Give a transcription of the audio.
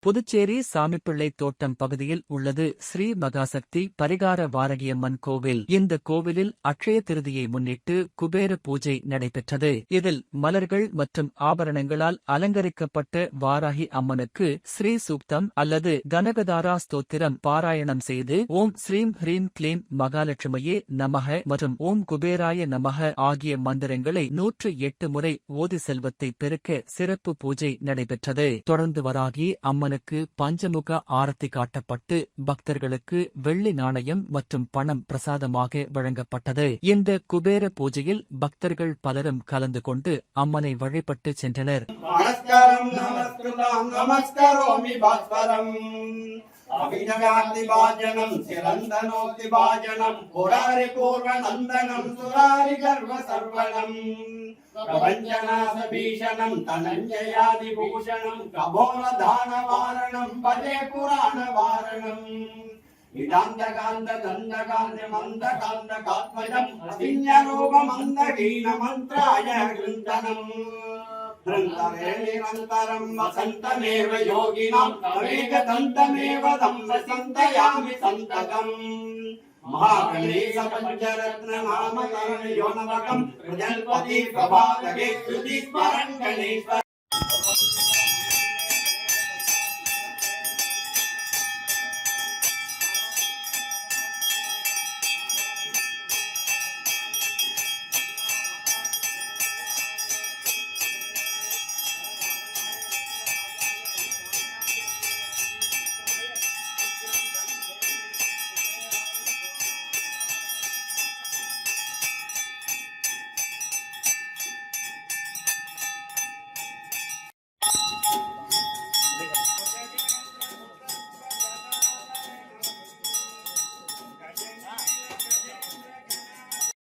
புதுச்சேரி சாமிப்பிள்ளை தோட்டம் பகுதியில் உள்ளது ஸ்ரீ மகாசக்தி பரிகார வாரகியம்மன் கோவில். இந்த கோவிலில் அட்சய திருதியை முன்னிட்டு குபேர பூஜை நடைபெற்றது. இதில் மலர்கள் மற்றும் ஆபரணங்களால் அலங்கரிக்கப்பட்ட வாராகி அம்மனுக்கு ஸ்ரீ சூக்தம் அல்லது கனகதாரா ஸ்தோத்திரம் பாராயணம் செய்து ஓம் ஸ்ரீம் ஹ்ரீம் க்ளீம் மகாலட்சுமியே நமக மற்றும் ஓம் குபேராய நமக ஆகிய மந்திரங்களை 108 முறை ஓதி செல்வத்தை பெருக்க சிறப்பு பூஜை நடைபெற்றது. தொடர்ந்து வராகி அம்மனுக்கு பஞ்சமுக ஆரத்தி காட்டப்பட்டு பக்தர்களுக்கு வெள்ளி நாணயம் மற்றும் பணம் பிரசாதமாக வழங்கப்பட்டது. இந்த குபேர பூஜையில் பக்தர்கள் பலரும் கலந்து கொண்டு அம்மனை வழிபட்டு சென்றனர். அபிநவாதிபாஜனம் சிரந்தனோதிபாஜனம் புராரி பூர்வநந்தனம் சுராரி கர்வ சர்வனம் பிரபஞ்சநாசபீஷணம் தனஞ்சயாதிபூஷணம் கபோலதானவாரணம் பஜே புராணவாரணம் இதாந்தகாந்த தந்தகாந்த மந்தகாந்த காத்மஜம் அதிஞரூபமந்தகீன மந்த்ராய கிருந்தனம் நிரந்தரம் வசந்தமேவ யோகினாம் தவேகதந்தமேவ தம் வசந்தயாமி சந்ததம் மகாகணேச பஞ்சரத்ன நாமகரண யோனவகம் பிரஜல்பதி பிரபாதகே ஸ்துதி ஸ்மரன் கணேஸ்வர